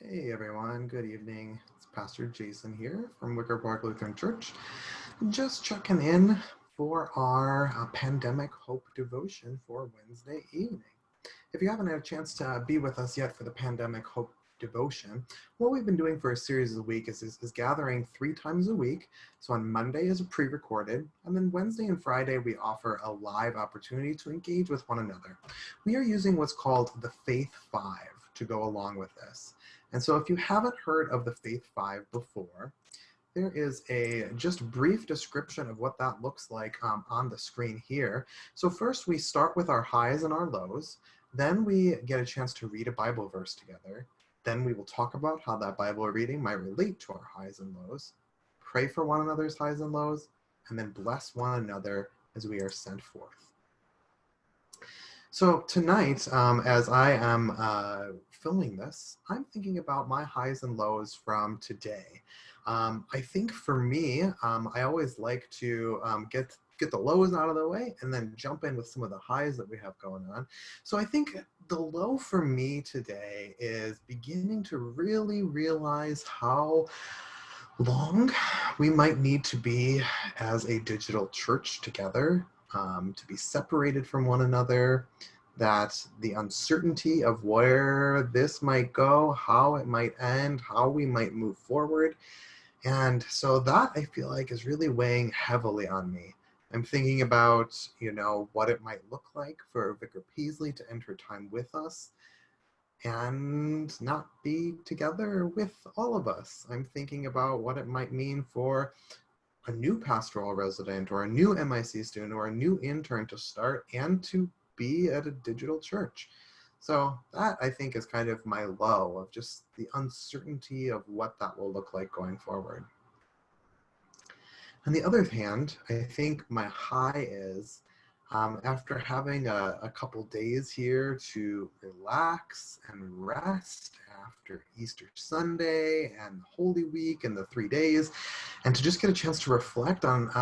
Hey everyone, good evening. It's Pastor Jason here from Wicker Park Lutheran Church. Just checking in for our Pandemic Hope devotion for Wednesday evening. If you haven't had a chance to be with us yet for the Pandemic Hope devotion, what we've been doing for a series of the week is gathering 3 times a week. So on Monday is a pre-recorded, and then Wednesday and Friday we offer a live opportunity to engage with one another. We are using what's called the Faith Five to go along with this. And so if you haven't heard of the Faith Five before, there is a just brief description of what that looks like on the screen here. So first we start with our highs and our lows. Then we get a chance to read a Bible verse together. Then we will talk about how that Bible reading might relate to our highs and lows, pray for one another's highs and lows, and then bless one another as we are sent forth. So tonight, as I am filming this, I'm thinking about my highs and lows from today. I think for me, I always like to get the lows out of the way and then jump in with some of the highs that we have going on. So I think the low for me today is beginning to really realize how long we might need to be as a digital church together, to be separated from one another, that the uncertainty of where this might go, how it might end, how we might move forward. And so that I feel like is really weighing heavily on me. I'm thinking about, what it might look like for Vicar Peasley to enter time with us and not be together with all of us. I'm thinking about what it might mean for a new pastoral resident or a new MIC student or a new intern to start and to be at a digital church. So that I think is kind of my low of just the uncertainty of what that will look like going forward. On the other hand, I think my high is after having a couple days here to relax and rest after Easter Sunday and Holy Week and the 3 days, and to just get a chance to reflect on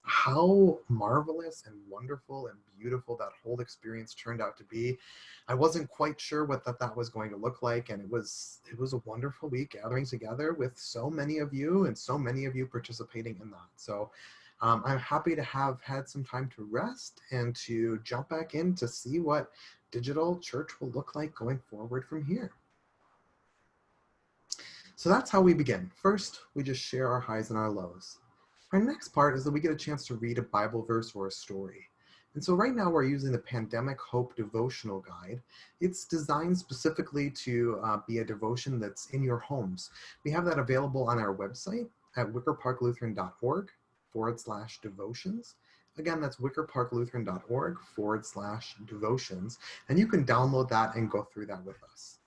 how marvelous and wonderful and beautiful that whole experience turned out to be. I wasn't quite sure what that was going to look like, and it was a wonderful week gathering together with so many of you and so many of you participating in that. So I'm happy to have had some time to rest and to jump back in to see what digital church will look like going forward from here. So that's how we begin. First, we just share our highs and our lows. Our next part is that we get a chance to read a Bible verse or a story. And so right now we're using the Pandemic Hope Devotional Guide. It's designed specifically to be a devotion that's in your homes. We have that available on our website at wickerparklutheran.org/devotions. Again, that's wickerparklutheran.org/devotions. And you can download that and go through that with us.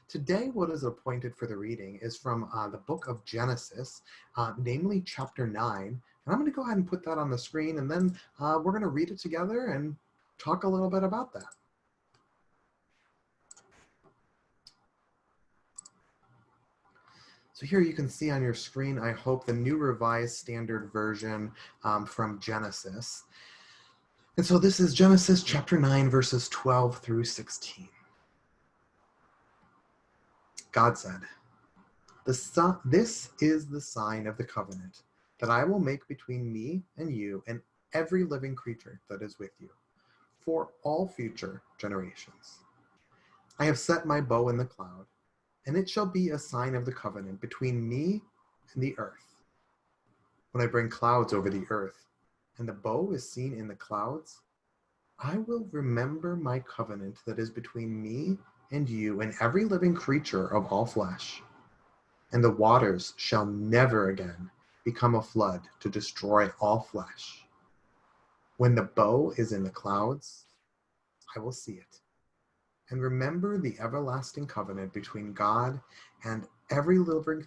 Today, what is appointed for the reading is from the book of Genesis, namely chapter 9. And I'm going to go ahead and put that on the screen, and then we're going to read it together and talk a little bit about that. So here you can see on your screen, I hope, the New Revised Standard Version from Genesis. And so this is Genesis chapter 9, verses 12 through 16. God said, "This is the sign of the covenant that I will make between me and you and every living creature that is with you, for all future generations. I have set my bow in the cloud, and it shall be a sign of the covenant between me and the earth. When I bring clouds over the earth, and the bow is seen in the clouds, I will remember my covenant that is between me and you and every living creature of all flesh. And the waters shall never again become a flood to destroy all flesh. When the bow is in the clouds, I will see it, and remember the everlasting covenant between God and every living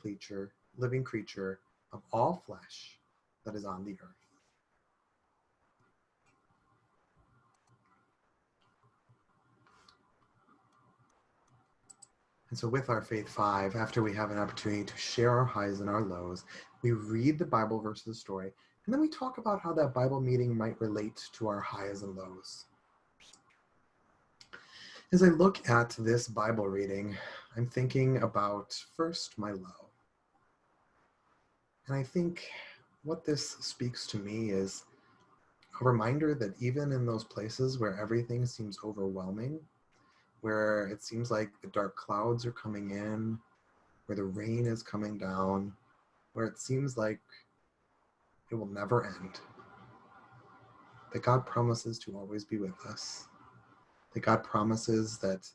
creature of all flesh that is on the earth." And so with our Faith 5, after we have an opportunity to share our highs and our lows, we read the Bible verse of the story, and then we talk about how that Bible meeting might relate to our highs and lows. As I look at this Bible reading, I'm thinking about first my low. And I think what this speaks to me is a reminder that even in those places where everything seems overwhelming, where it seems like the dark clouds are coming in, where the rain is coming down, where it seems like it will never end, that God promises to always be with us. That God promises that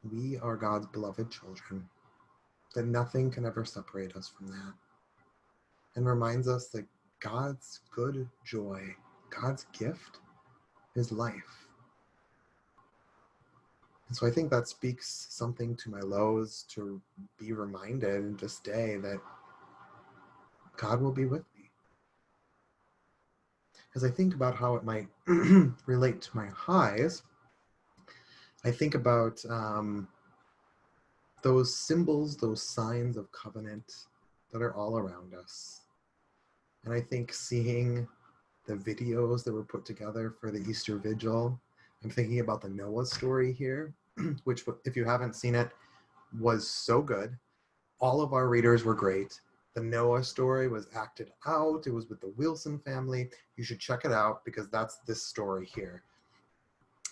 we are God's beloved children, that nothing can ever separate us from that, and reminds us that God's good joy, God's gift, is life. And so I think that speaks something to my lows, to be reminded this day that God will be with me. As I think about how it might relate to my highs, I think about those symbols, those signs of covenant that are all around us. And I think seeing the videos that were put together for the Easter Vigil, I'm thinking about the Noah story here, which, if you haven't seen it, was so good. All of our readers were great. The Noah story was acted out. It was with the Wilson family. You should check it out because that's this story here.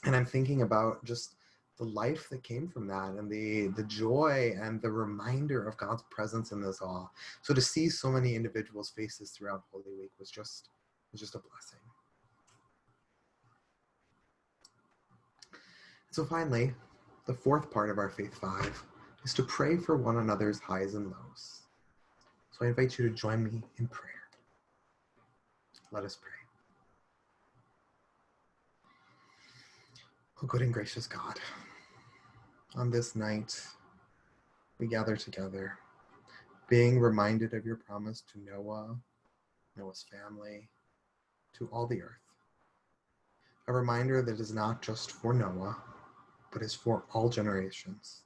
And I'm thinking about just the life that came from that, and the joy and the reminder of God's presence in this all. So to see so many individuals' faces throughout Holy Week was just a blessing. So finally, the fourth part of our Faith 5 is to pray for one another's highs and lows. So I invite you to join me in prayer. Let us pray. Oh, good and gracious God, on this night, we gather together, being reminded of your promise to Noah, Noah's family, to all the earth. A reminder that is not just for Noah, but is for all generations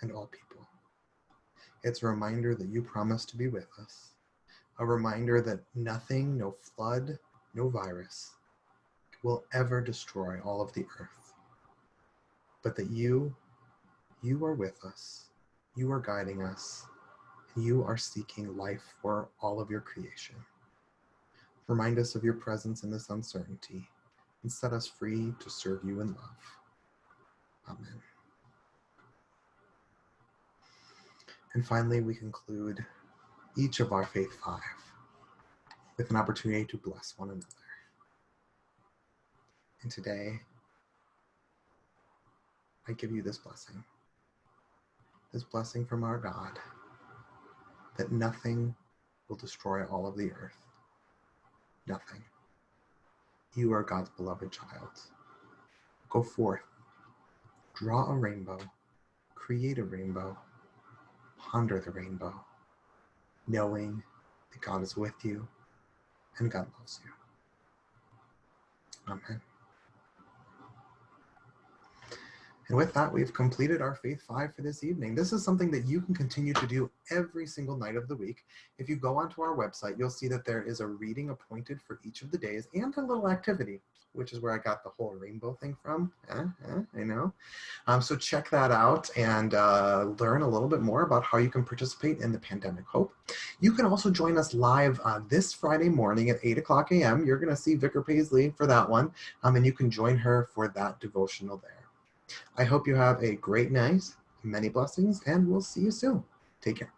and all people. It's a reminder that you promise to be with us. A reminder that nothing, no flood, no virus, will ever destroy all of the earth. But that you are with us, you are guiding us, and you are seeking life for all of your creation. Remind us of your presence in this uncertainty, and set us free to serve you in love. Amen. And finally, we conclude each of our Faith 5 with an opportunity to bless one another. And today, I give you this blessing from our God, that nothing will destroy all of the earth. Nothing. You are God's beloved child. Go forth, draw a rainbow, create a rainbow, ponder the rainbow, knowing that God is with you and God loves you. Amen. And with that, we've completed our Faith 5 for this evening. This is something that you can continue to do every single night of the week. If you go onto our website, you'll see that there is a reading appointed for each of the days and a little activity, which is where I got the whole rainbow thing from. I know. So check that out and learn a little bit more about how you can participate in the Pandemic Hope. You can also join us live this Friday morning at 8 o'clock a.m. You're going to see Vicar Paisley for that one, and you can join her for that devotional there. I hope you have a great night, many blessings, and we'll see you soon. Take care.